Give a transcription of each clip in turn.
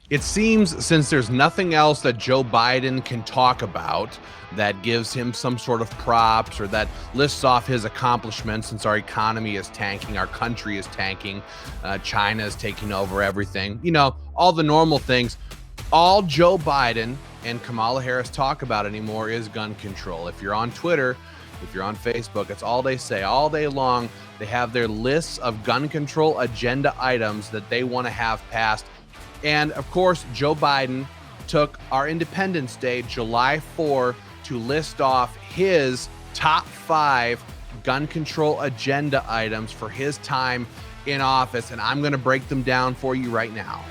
It seems since there's nothing else that Joe Biden can talk about that gives him some sort of props or that lists off his accomplishments, since our economy is tanking, our country is tanking, China is taking over everything, all the normal things. All Joe Biden and Kamala Harris talk about anymore is gun control. If you're on Twitter, if you're on Facebook, it's all they say all day long. They have their lists of gun control agenda items that they want to have passed. And of course, Joe Biden took our Independence Day, July 4, to list off his top 5 gun control agenda items for his time in office. And I'm going to break them down for you right now.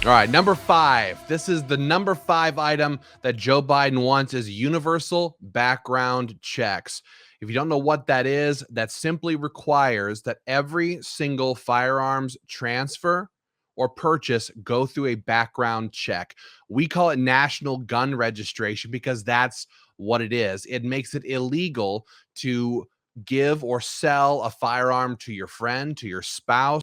All right, number 5. This is the number 5 item that Joe Biden wants is universal background checks. If you don't know what that is, that simply requires that every single firearms transfer or purchase go through a background check. We call it national gun registration because that's what it is. It makes it illegal to give or sell a firearm to your friend, to your spouse,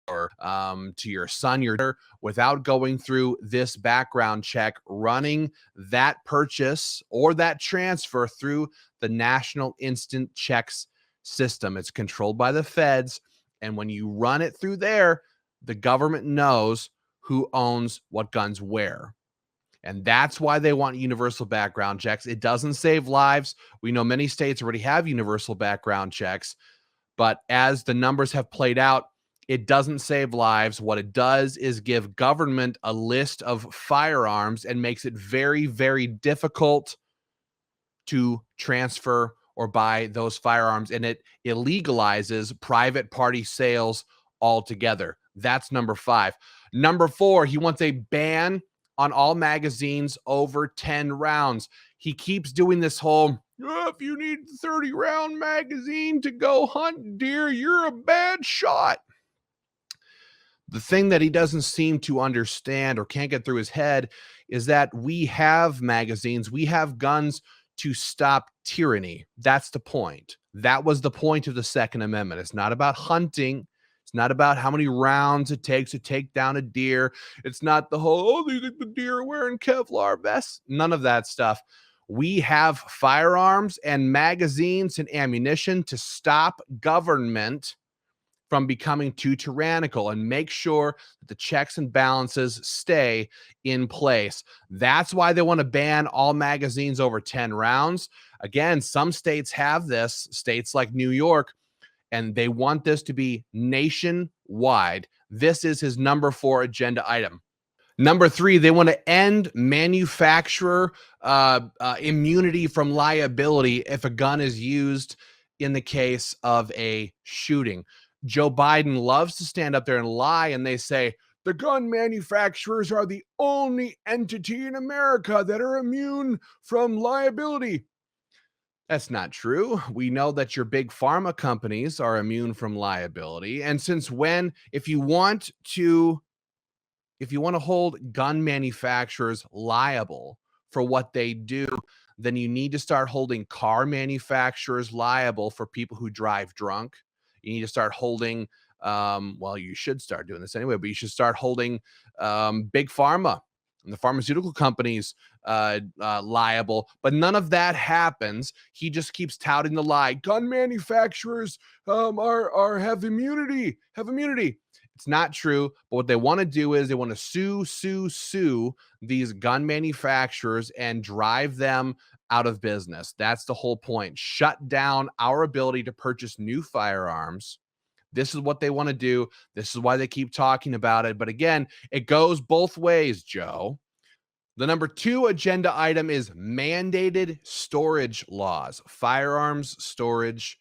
or to your son, your daughter, without going through this background check, running that purchase or that transfer through the National Instant Checks system. It's controlled by the feds. And when you run it through there, the government knows who owns what guns where. And that's why they want universal background checks. It doesn't save lives. We know many states already have universal background checks. But as the numbers have played out, it doesn't save lives. What it does is give government a list of firearms and makes it very, very difficult to transfer or buy those firearms. And it illegalizes private party sales altogether. That's number 5. Number 4, he wants a ban on all magazines over 10 rounds. He keeps doing this whole, if you need a 30-round magazine to go hunt deer, you're a bad shot. The thing that he doesn't seem to understand or can't get through his head is that we have magazines, we have guns to stop tyranny. That's the point. That was the point of the Second Amendment. It's not about hunting. It's not about how many rounds it takes to take down a deer. It's not the whole, the deer are wearing Kevlar vests. None of that stuff. We have firearms and magazines and ammunition to stop government from becoming too tyrannical and make sure that the checks and balances stay in place. That's why they want to ban all magazines over 10 rounds. Again, some states have this, states like New York, and they want this to be nationwide. This is his number 4 agenda item. Number 3, they want to end manufacturer immunity from liability if a gun is used in the case of a shooting. Joe Biden loves to stand up there and lie, and they say, the gun manufacturers are the only entity in America that are immune from liability. That's not true. We know that your big pharma companies are immune from liability. And since when, if you want to hold gun manufacturers liable for what they do, then you need to start holding car manufacturers liable for people who drive drunk. You need to start holding, you should start doing this anyway, but you should start holding big pharma and the pharmaceutical companies liable. But none of that happens. He just keeps touting the lie. Gun manufacturers have immunity. It's not true. But what they want to do is they want to sue these gun manufacturers and drive them out of business. That's the whole point. Shut down our ability to purchase new firearms. This is what they want to do. This is why they keep talking about it. But again, it goes both ways, Joe. The number 2 agenda item is mandated storage laws, firearms storage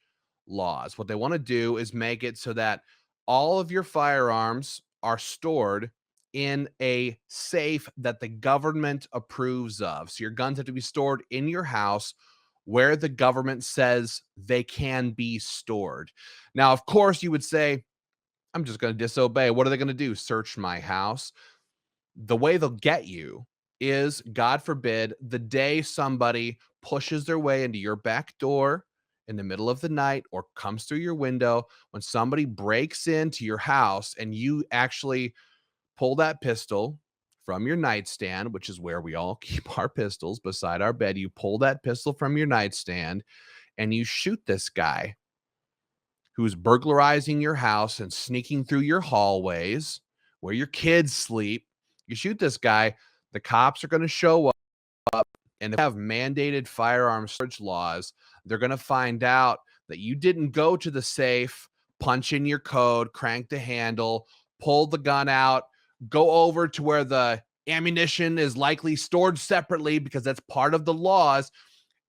laws. What they want to do is make it so that all of your firearms are stored in a safe that the government approves of. So your guns have to be stored in your house where the government says they can be stored. Now, of course, you would say, I'm just going to disobey. What are they going to do? Search my house? The way they'll get you is, God forbid, the day somebody pushes their way into your back door in the middle of the night or comes through your window, when somebody breaks into your house and you actually pull that pistol from your nightstand, which is where we all keep our pistols beside our bed, you pull that pistol from your nightstand and you shoot this guy who's burglarizing your house and sneaking through your hallways where your kids sleep. You shoot this guy, the cops are going to show up, and if they have mandated firearms storage laws, they're going to find out that you didn't go to the safe, punch in your code, crank the handle, pull the gun out, go over to where the ammunition is likely stored separately because that's part of the laws,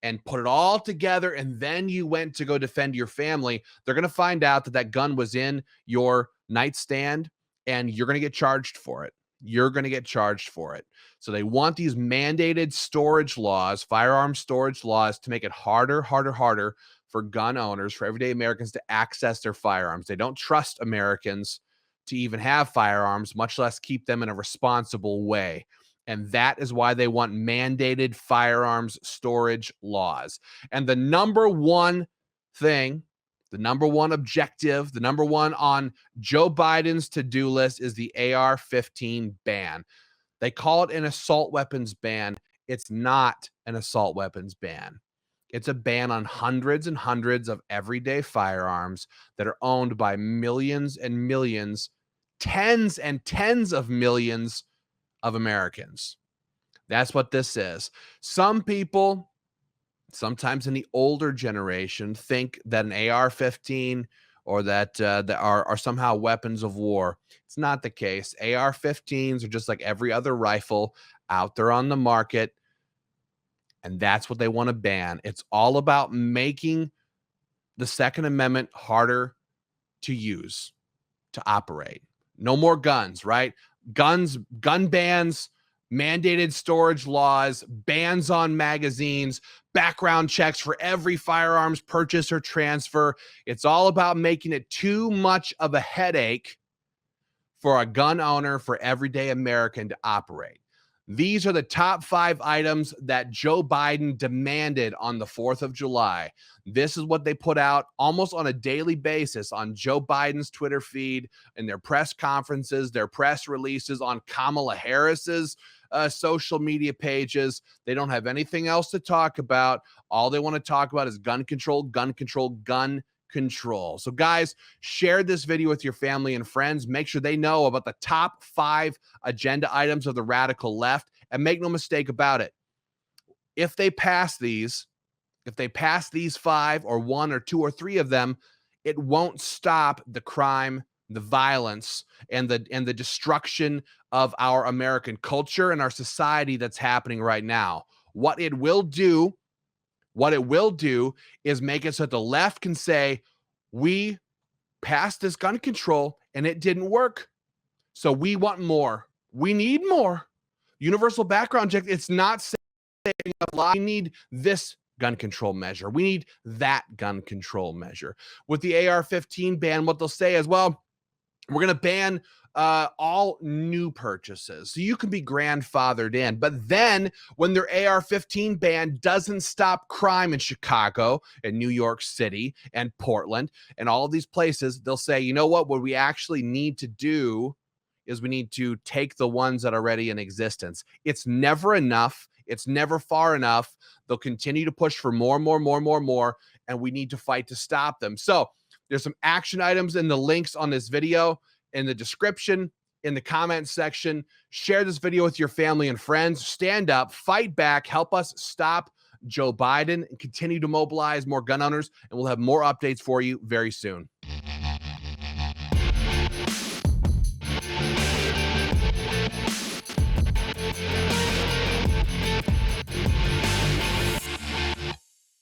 and put it all together, and then you went to go defend your family. They're going to find out that that gun was in your nightstand, and you're going to get charged for it. You're going to get charged for it. So they want these mandated storage laws, firearm storage laws, to make it harder for gun owners, for everyday Americans to access their firearms. They don't trust Americans to even have firearms, much less keep them in a responsible way. And that is why they want mandated firearms storage laws. And the number one thing, the number one objective, the number one on Joe Biden's to-do list is the AR-15 ban. They call it an assault weapons ban. It's not an assault weapons ban. It's a ban on hundreds and hundreds of everyday firearms that are owned by millions and millions, tens and tens of millions of Americans. That's what this is. Some people, sometimes in the older generation, think that an AR-15 or that are somehow weapons of war. It's not the case. AR-15s are just like every other rifle out there on the market, and that's what they want to ban. It's all about making the Second Amendment harder to use, to operate. No more guns, right? Gun bans, mandated storage laws, bans on magazines, background checks for every firearms purchase or transfer. It's all about making it too much of a headache for a gun owner, for everyday American to operate. These are the top 5 items that Joe Biden demanded on the 4th of July. This is what they put out almost on a daily basis on Joe Biden's Twitter feed, in their press conferences, their press releases, on Kamala Harris's social media pages. They don't have anything else to talk about. All they want to talk about is gun control, gun control, gun control. So guys, share this video with your family and friends. Make sure they know about the top 5 agenda items of the radical left, and make no mistake about it. If they pass these 5 or 1 or 2 or 3 of them, it won't stop the crime, the violence, and the destruction of our American culture and our society that's happening right now. What it will do is make it so that the left can say, we passed this gun control and it didn't work, so we want more. We need more. Universal background check, it's not saving a lot. We need this gun control measure. We need that gun control measure. With the AR-15 ban, what they'll say is, well, we're going to ban all new purchases, so you can be grandfathered in. But then when their AR-15 ban doesn't stop crime in Chicago and New York City and Portland and all of these places, they'll say, you know what we actually need to do is we need to take the ones that are already in existence. It's never enough. It's never far enough. They'll continue to push for more, and we need to fight to stop them. So there's some action items in the links on this video, in the description, in the comment section. Share this video with your family and friends. Stand up, fight back, help us stop Joe Biden, and continue to mobilize more gun owners, and we'll have more updates for you very soon.